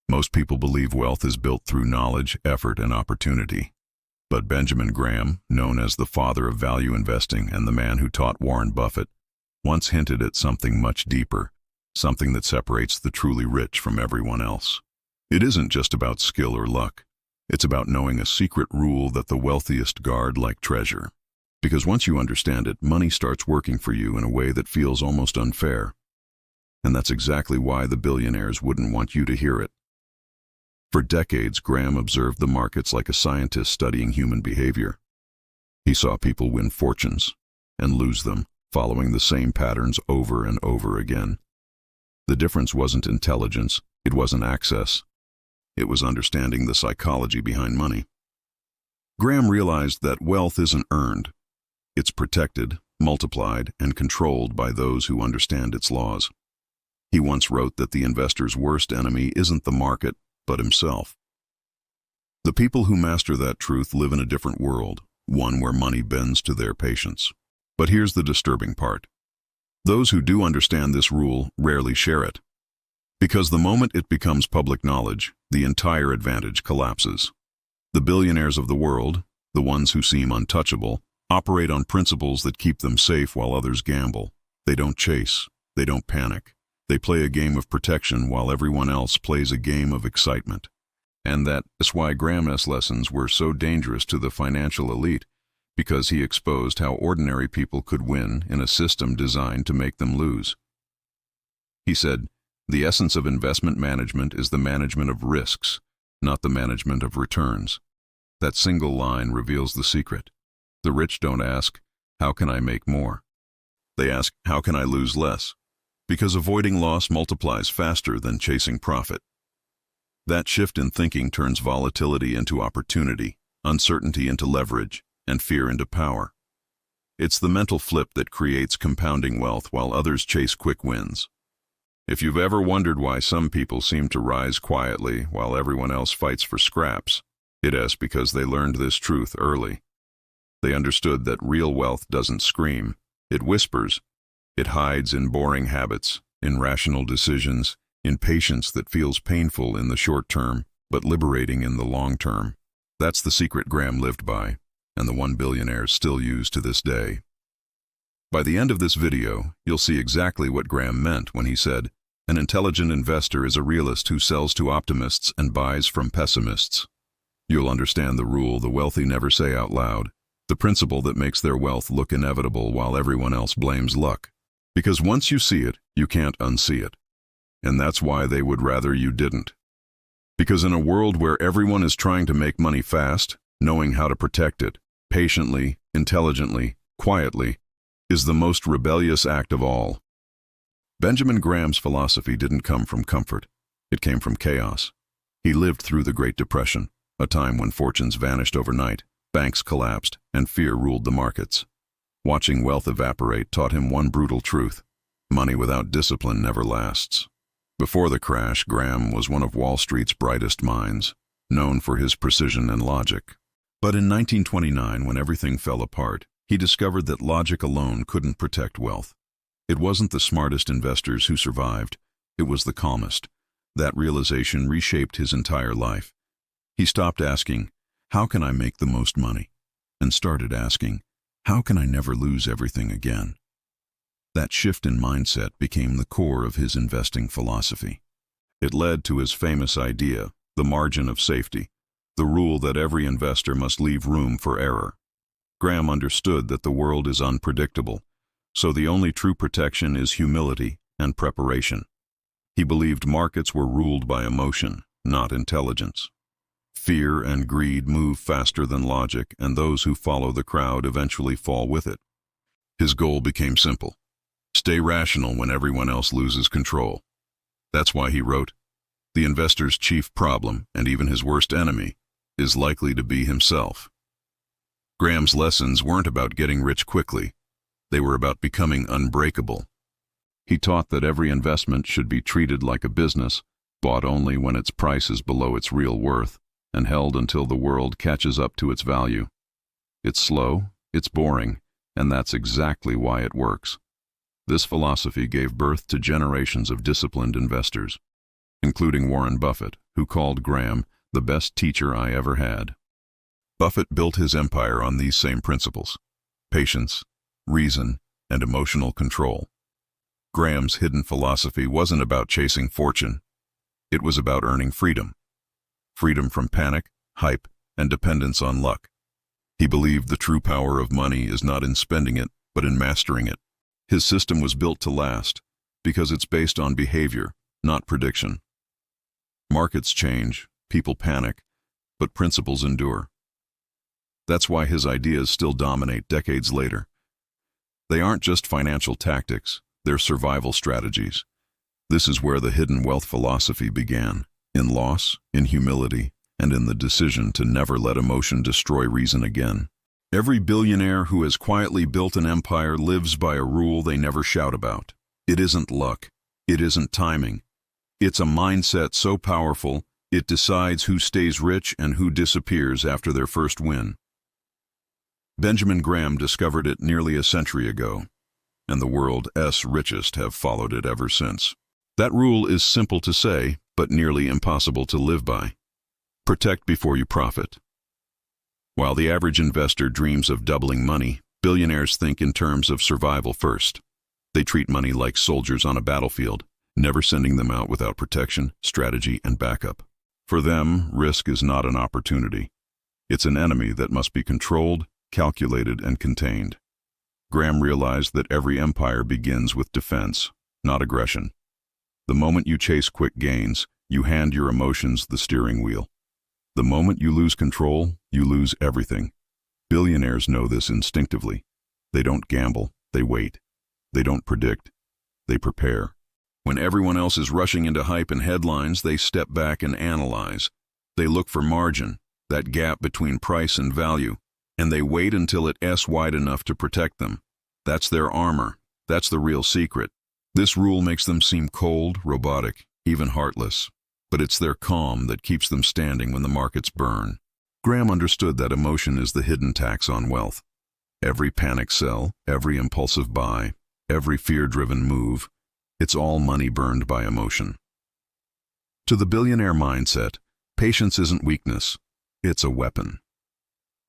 Most people believe wealth is built through knowledge, effort, and opportunity. But Benjamin Graham, known as the father of value investing and the man who taught Warren Buffett, once hinted at something much deeper, something that separates the truly rich from everyone else. It isn't just about skill or luck. It's about knowing a secret rule that the wealthiest guard like treasure. Because once you understand it, money starts working for you in a way that feels almost unfair. And that's exactly why the billionaires wouldn't want you to hear it. For decades, Graham observed the markets like a scientist studying human behavior. He saw people win fortunes and lose them, following the same patterns over and over again. The difference wasn't intelligence, it wasn't access. It was understanding the psychology behind money. Graham realized that wealth isn't earned. It's protected, multiplied, and controlled by those who understand its laws. He once wrote that the investor's worst enemy isn't the market, but himself. The people who master that truth live in a different world, one where money bends to their patience. But here's the disturbing part. Those who do understand this rule rarely share it. Because the moment it becomes public knowledge, the entire advantage collapses. The billionaires of the world, the ones who seem untouchable, operate on principles that keep them safe while others gamble. They don't chase. They don't panic. They play a game of protection while everyone else plays a game of excitement. And that's why Graham's lessons were so dangerous to the financial elite, because he exposed how ordinary people could win in a system designed to make them lose. He said, "The essence of investment management is the management of risks, not the management of returns." That single line reveals the secret. The rich don't ask, "How can I make more?" They ask, "How can I lose less?" Because avoiding loss multiplies faster than chasing profit. That shift in thinking turns volatility into opportunity, uncertainty into leverage, and fear into power. It's the mental flip that creates compounding wealth while others chase quick wins. If you've ever wondered why some people seem to rise quietly while everyone else fights for scraps, it is because they learned this truth early. They understood that real wealth doesn't scream, it whispers. It hides in boring habits, in rational decisions, in patience that feels painful in the short term, but liberating in the long term. That's the secret Graham lived by, and the one billionaires still use to this day. By the end of this video, you'll see exactly what Graham meant when he said, "An intelligent investor is a realist who sells to optimists and buys from pessimists." You'll understand the rule the wealthy never say out loud, the principle that makes their wealth look inevitable while everyone else blames luck. Because once you see it, you can't unsee it. And that's why they would rather you didn't. Because in a world where everyone is trying to make money fast, knowing how to protect it, patiently, intelligently, quietly, is the most rebellious act of all. Benjamin Graham's philosophy didn't come from comfort. It came from chaos. He lived through the Great Depression, a time when fortunes vanished overnight, banks collapsed, and fear ruled the markets. Watching wealth evaporate taught him one brutal truth: money without discipline never lasts. Before the crash, Graham was one of Wall Street's brightest minds, known for his precision and logic. But in 1929, when everything fell apart, he discovered that logic alone couldn't protect wealth. It wasn't the smartest investors who survived, it was the calmest. That realization reshaped his entire life. He stopped asking, "How can I make the most money?" and started asking, "How can I never lose everything again?" That shift in mindset became the core of his investing philosophy. It led to his famous idea, the margin of safety, the rule that every investor must leave room for error. Graham understood that the world is unpredictable, so the only true protection is humility and preparation. He believed markets were ruled by emotion, not intelligence. Fear and greed move faster than logic, and those who follow the crowd eventually fall with it. His goal became simple: stay rational when everyone else loses control. That's why he wrote, "The investor's chief problem, and even his worst enemy, is likely to be himself." Graham's lessons weren't about getting rich quickly. They were about becoming unbreakable. He taught that every investment should be treated like a business, bought only when its price is below its real worth, and held until the world catches up to its value. It's slow, it's boring, and that's exactly why it works. This philosophy gave birth to generations of disciplined investors. including Warren Buffett, who called Graham the best teacher I ever had. Buffett built his empire on these same principles: patience, reason, and emotional control. Graham's hidden philosophy wasn't about chasing fortune. It was about earning freedom. Freedom from panic, hype, and dependence on luck. He believed the true power of money is not in spending it, but in mastering it. His system was built to last because it's based on behavior, not prediction. Markets change, people panic, but principles endure. That's why his ideas still dominate decades later. They aren't just financial tactics, they're survival strategies. This is where the hidden wealth philosophy began, in loss, in humility, and in the decision to never let emotion destroy reason again. Every billionaire who has quietly built an empire lives by a rule they never shout about. It isn't luck. It isn't timing. It's a mindset so powerful, it decides who stays rich and who disappears after their first win. Benjamin Graham discovered it nearly a century ago, and the world's richest have followed it ever since. That rule is simple to say, but nearly impossible to live by. Protect before you profit. While the average investor dreams of doubling money, billionaires think in terms of survival first. They treat money like soldiers on a battlefield, never sending them out without protection, strategy, and backup. For them, risk is not an opportunity. It's an enemy that must be controlled, calculated, and contained. Graham realized that every empire begins with defense, not aggression. The moment you chase quick gains, you hand your emotions the steering wheel. The moment you lose control, you lose everything. Billionaires know this instinctively. They don't gamble, they wait. They don't predict, they prepare. When everyone else is rushing into hype and headlines, they step back and analyze. They look for margin, that gap between price and value, and they wait until it's wide enough to protect them. That's their armor. That's the real secret. This rule makes them seem cold, robotic, even heartless. But it's their calm that keeps them standing when the markets burn. Graham understood that emotion is the hidden tax on wealth. Every panic sell, every impulsive buy, every fear-driven move, it's all money burned by emotion. To the billionaire mindset, patience isn't weakness, it's a weapon.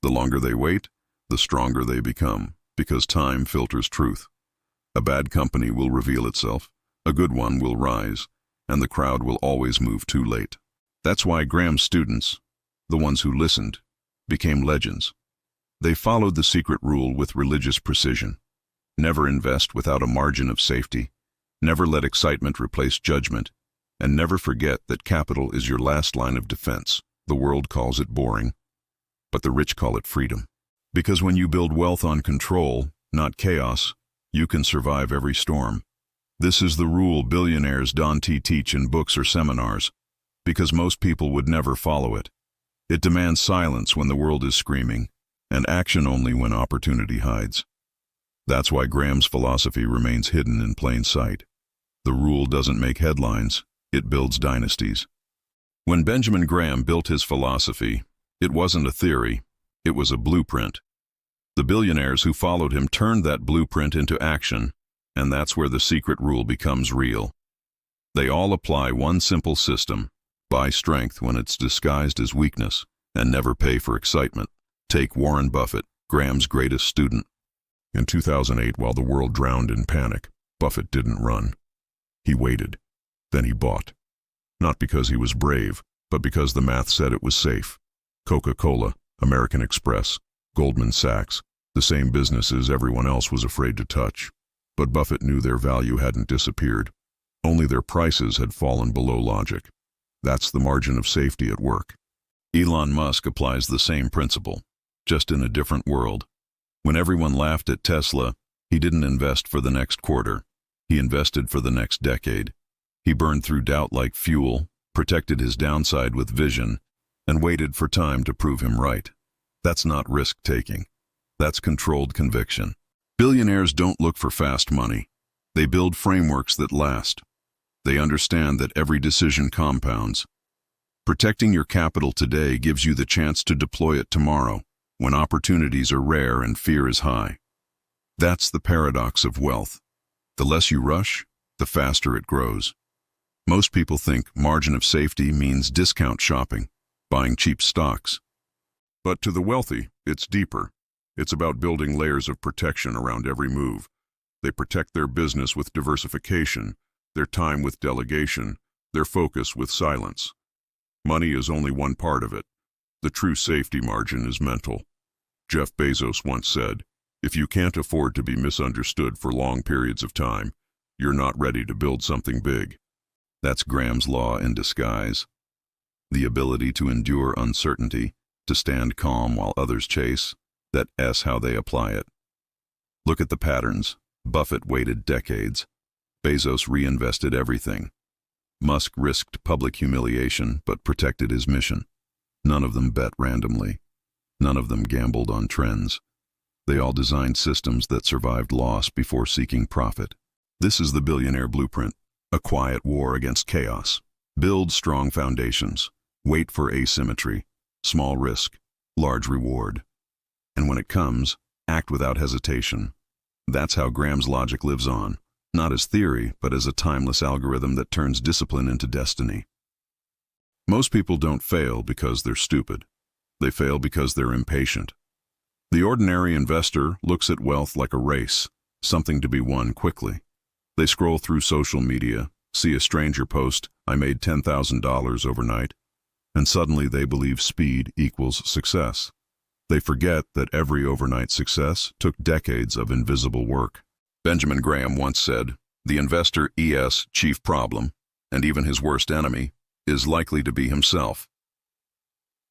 The longer they wait, the stronger they become, because time filters truth. A bad company will reveal itself, a good one will rise, and the crowd will always move too late. That's why Graham's students, the ones who listened, became legends. They followed the secret rule with religious precision. Never invest without a margin of safety. Never let excitement replace judgment. And never forget that capital is your last line of defense. The world calls it boring, but the rich call it freedom. Because when you build wealth on control, not chaos, you can survive every storm. This is the rule billionaires don't teach in books or seminars, because most people would never follow it. It demands silence when the world is screaming, and action only when opportunity hides. That's why Graham's philosophy remains hidden in plain sight. The rule doesn't make headlines, it builds dynasties. When Benjamin Graham built his philosophy, it wasn't a theory, it was a blueprint. The billionaires who followed him turned that blueprint into action, and that's where the secret rule becomes real. They all apply one simple system: buy strength when it's disguised as weakness, and never pay for excitement. Take Warren Buffett, Graham's greatest student. In 2008, while the world drowned in panic, Buffett didn't run. He waited. Then he bought. Not because he was brave, but because the math said it was safe. Coca-Cola, American Express, Goldman Sachs, the same businesses everyone else was afraid to touch. But Buffett knew their value hadn't disappeared. Only their prices had fallen below logic. That's the margin of safety at work. Elon Musk applies the same principle, just in a different world. When everyone laughed at Tesla, he didn't invest for the next quarter. He invested for the next decade. He burned through doubt like fuel, protected his downside with vision, and waited for time to prove him right. That's not risk-taking. That's controlled conviction. Billionaires don't look for fast money. They build frameworks that last. They understand that every decision compounds. Protecting your capital today gives you the chance to deploy it tomorrow, when opportunities are rare and fear is high. That's the paradox of wealth. The less you rush, the faster it grows. Most people think margin of safety means discount shopping, buying cheap stocks. But to the wealthy, it's deeper. It's about building layers of protection around every move. They protect their business with diversification, their time with delegation, their focus with silence. Money is only one part of it. The true safety margin is mental. Jeff Bezos once said, "If you can't afford to be misunderstood for long periods of time, you're not ready to build something big." That's Graham's law in disguise. The ability to endure uncertainty, to stand calm while others chase, that's how they apply it. Look at the patterns. Buffett waited decades. Bezos reinvested everything. Musk risked public humiliation but protected his mission. None of them bet randomly. None of them gambled on trends. They all designed systems that survived loss before seeking profit. This is the billionaire blueprint, a quiet war against chaos. Build strong foundations. Wait for asymmetry. Small risk, large reward. And when it comes, act without hesitation. That's how Graham's logic lives on, not as theory, but as a timeless algorithm that turns discipline into destiny. Most people don't fail because they're stupid. They fail because they're impatient. The ordinary investor looks at wealth like a race, something to be won quickly. They scroll through social media, see a stranger post, "I made $10,000 overnight," and suddenly they believe speed equals success. They forget that every overnight success took decades of invisible work. Benjamin Graham once said, "The investor's chief problem, and even his worst enemy, is likely to be himself."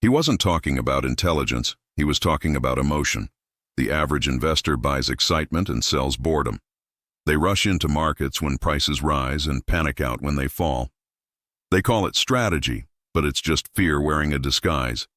He wasn't talking about intelligence, he was talking about emotion. The average investor buys excitement and sells boredom. They rush into markets when prices rise and panic out when they fall. They call it strategy, but it's just fear wearing a disguise.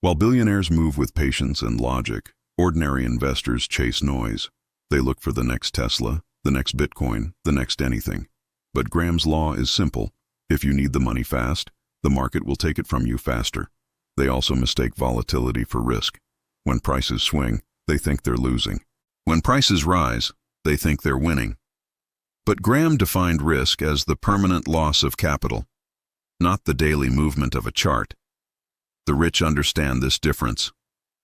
While billionaires move with patience and logic, ordinary investors chase noise. They look for the next Tesla, the next Bitcoin, the next anything. But Graham's law is simple. If you need the money fast, the market will take it from you faster. They also mistake volatility for risk. When prices swing, they think they're losing. When prices rise, they think they're winning. But Graham defined risk as the permanent loss of capital, not the daily movement of a chart. The rich understand this difference.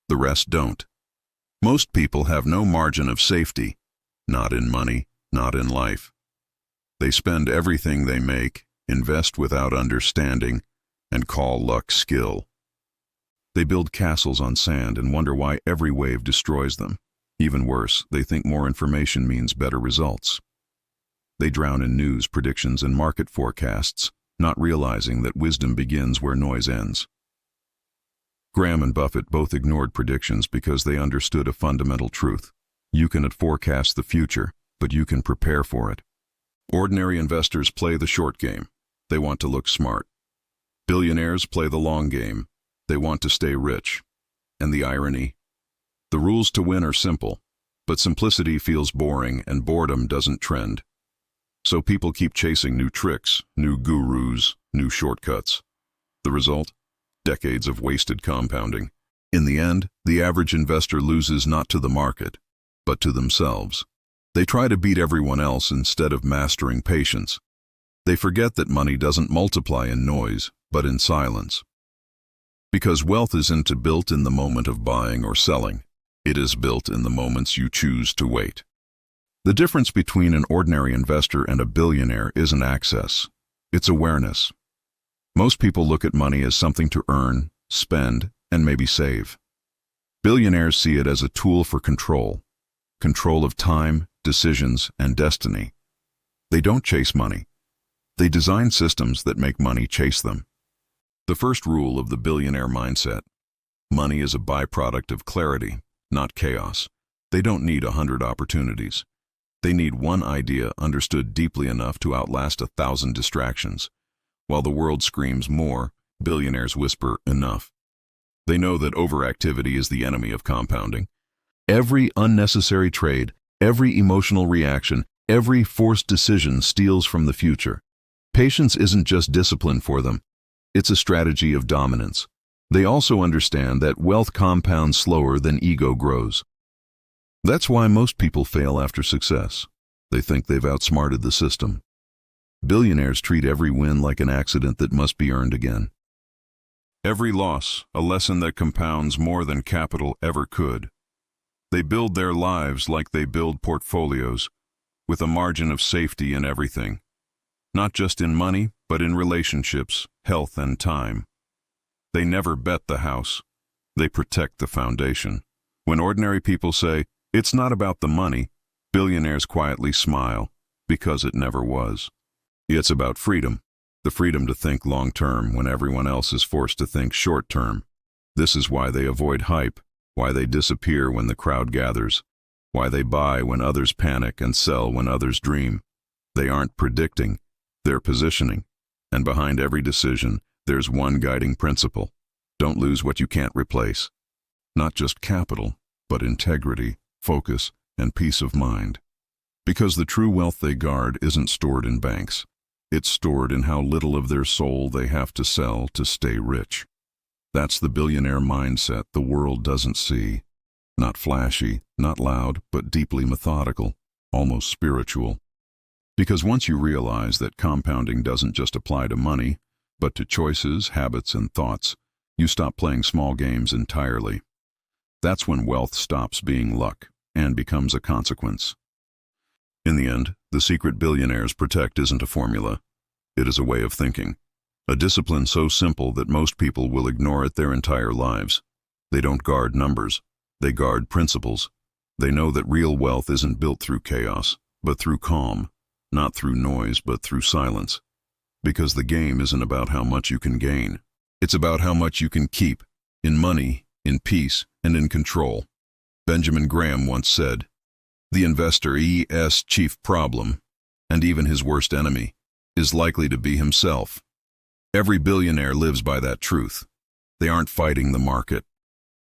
The rest don't. Most people have no margin of safety, not in money, not in life. They spend everything they make, invest without understanding, and call luck skill. They build castles on sand and wonder why every wave destroys them. Even worse, they think more information means better results. They drown in news, predictions, and market forecasts, not realizing that wisdom begins where noise ends. Graham and Buffett both ignored predictions because they understood a fundamental truth. You cannot forecast the future, but you can prepare for it. Ordinary investors play the short game. They want to look smart. Billionaires play the long game. They want to stay rich. And the irony? The rules to win are simple, but simplicity feels boring and boredom doesn't trend. So people keep chasing new tricks, new gurus, new shortcuts. The result? Decades of wasted compounding. In the end, the average investor loses not to the market, but to themselves. They try to beat everyone else instead of mastering patience. They forget that money doesn't multiply in noise, but in silence. Because wealth isn't built in the moment of buying or selling. It is built in the moments you choose to wait. The difference between an ordinary investor and a billionaire isn't access. It's awareness. Most people look at money as something to earn, spend, and maybe save. Billionaires see it as a tool for control. Control of time, decisions, and destiny. They don't chase money. They design systems that make money chase them. The first rule of the billionaire mindset: money is a byproduct of clarity, not chaos. They don't need 100 opportunities. They need one idea understood deeply enough to outlast 1,000 distractions. While the world screams more, billionaires whisper enough. They know that overactivity is the enemy of compounding. Every unnecessary trade, every emotional reaction, every forced decision steals from the future. Patience isn't just discipline for them. It's a strategy of dominance. They also understand that wealth compounds slower than ego grows. That's why most people fail after success. They think they've outsmarted the system. Billionaires treat every win like an accident that must be earned again. Every loss, a lesson that compounds more than capital ever could. They build their lives like they build portfolios, with a margin of safety in everything. Not just in money, but in relationships, health, and time. They never bet the house. They protect the foundation. When ordinary people say, "It's not about the money," billionaires quietly smile, because it never was. It's about freedom. The freedom to think long-term when everyone else is forced to think short-term. This is why they avoid hype, why they disappear when the crowd gathers, why they buy when others panic and sell when others dream. They aren't predicting, they're positioning. And behind every decision, there's one guiding principle. Don't lose what you can't replace. Not just capital, but integrity, focus, and peace of mind. Because the true wealth they guard isn't stored in banks. It's stored in how little of their soul they have to sell to stay rich. That's the billionaire mindset the world doesn't see. Not flashy, not loud, but deeply methodical, almost spiritual. Because once you realize that compounding doesn't just apply to money, but to choices, habits, and thoughts, you stop playing small games entirely. That's when wealth stops being luck and becomes a consequence. In the end, the secret billionaires protect isn't a formula. It is a way of thinking. A discipline so simple that most people will ignore it their entire lives. They don't guard numbers. They guard principles. They know that real wealth isn't built through chaos, but through calm. Not through noise, but through silence. Because the game isn't about how much you can gain. It's about how much you can keep, in money, in peace, and in control. Benjamin Graham once said, "The investor's chief problem, and even his worst enemy, is likely to be himself." Every billionaire lives by that truth. They aren't fighting the market.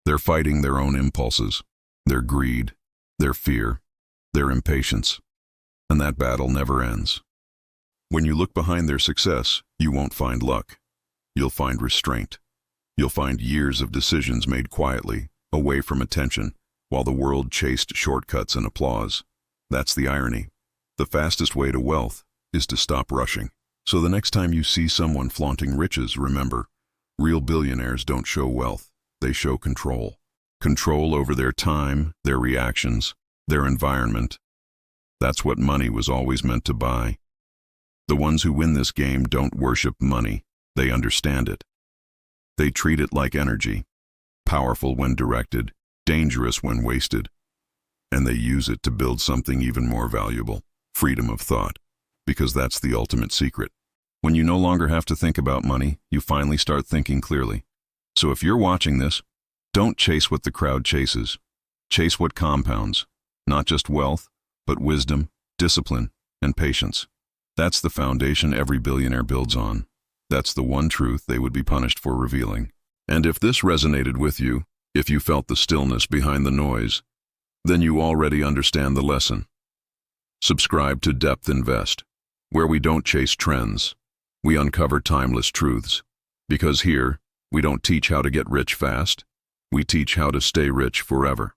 They're fighting their own impulses, their greed, their fear, their impatience. And that battle never ends. When you look behind their success, you won't find luck. You'll find restraint. You'll find years of decisions made quietly, away from attention, while the world chased shortcuts and applause. That's the irony. The fastest way to wealth is to stop rushing. So the next time you see someone flaunting riches, remember, real billionaires don't show wealth, they show control. Control over their time, their reactions, their environment. That's what money was always meant to buy. The ones who win this game don't worship money, they understand it. They treat it like energy, powerful when directed, dangerous when wasted. And they use it to build something even more valuable, freedom of thought. Because that's the ultimate secret. When you no longer have to think about money, you finally start thinking clearly. So if you're watching this, don't chase what the crowd chases. Chase what compounds, not just wealth, but wisdom, discipline, and patience. That's the foundation every billionaire builds on. That's the one truth they would be punished for revealing. And if this resonated with you, if you felt the stillness behind the noise, then you already understand the lesson. Subscribe to Depth Invest, where we don't chase trends. We uncover timeless truths. Because here, we don't teach how to get rich fast. We teach how to stay rich forever.